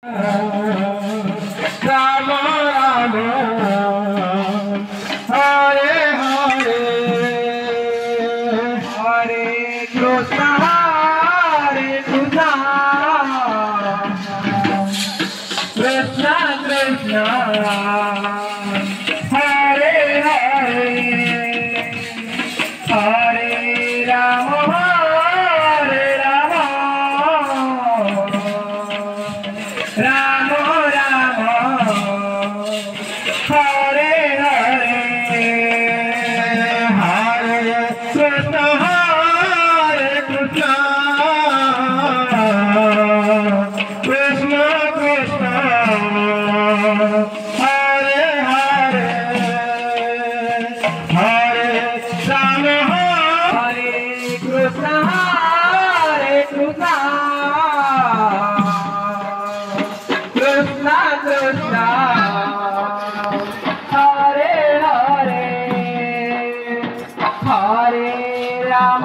Ram Ram Hare Hare Hare Krishna Krishna Krishna Hare Hare Hare Ram Ram Ram Hare Hare Hare Krishna Krishna Krishna Hare Hare Hare Ram Hare Krishna Krishna Krishna Hare Hare Hare Ram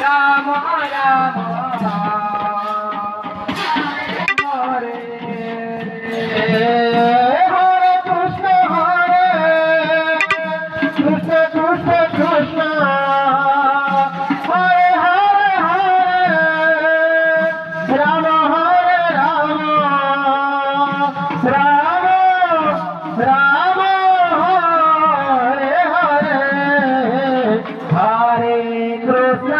Ram Ram Hare Hare Krishna Krishna Krishna Hare Ram Ram Hare Hare Hare Krishna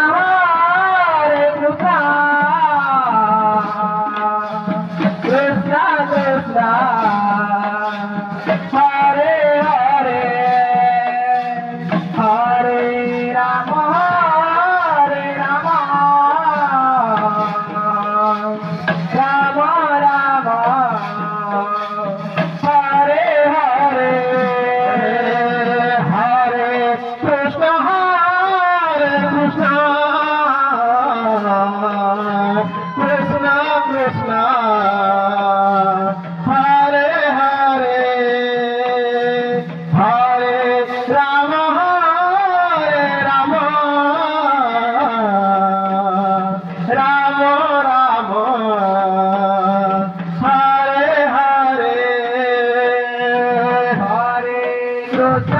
Krishna Krishna Hare Hare Hare Ram Ram Ram Hare Hare Hare Krishna Krishna Krishna Hare Hare Hare Ram Ram Ram Ram Hare Hare Hare Krishna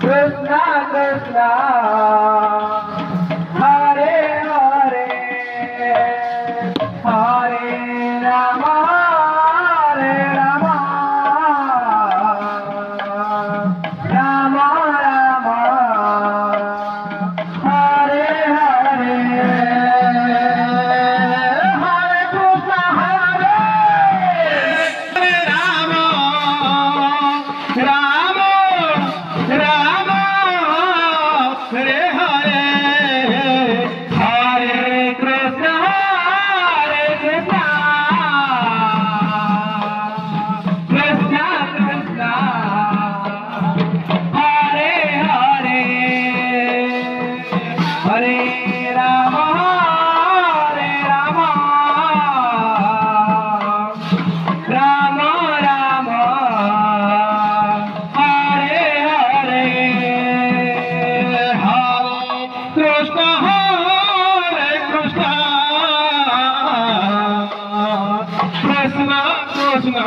Krishna Krishna Hare Hare Hare Ram Ram Ram Ram Hare Hare Hare Krishna Hare Ram Ram Ram Hare Hare Hare Krishna Krishna Krishna Krishna Hare Hare Hare Ram Ram Ram Ram Hare Hare Hare Krishna Krishna Krishna Krishna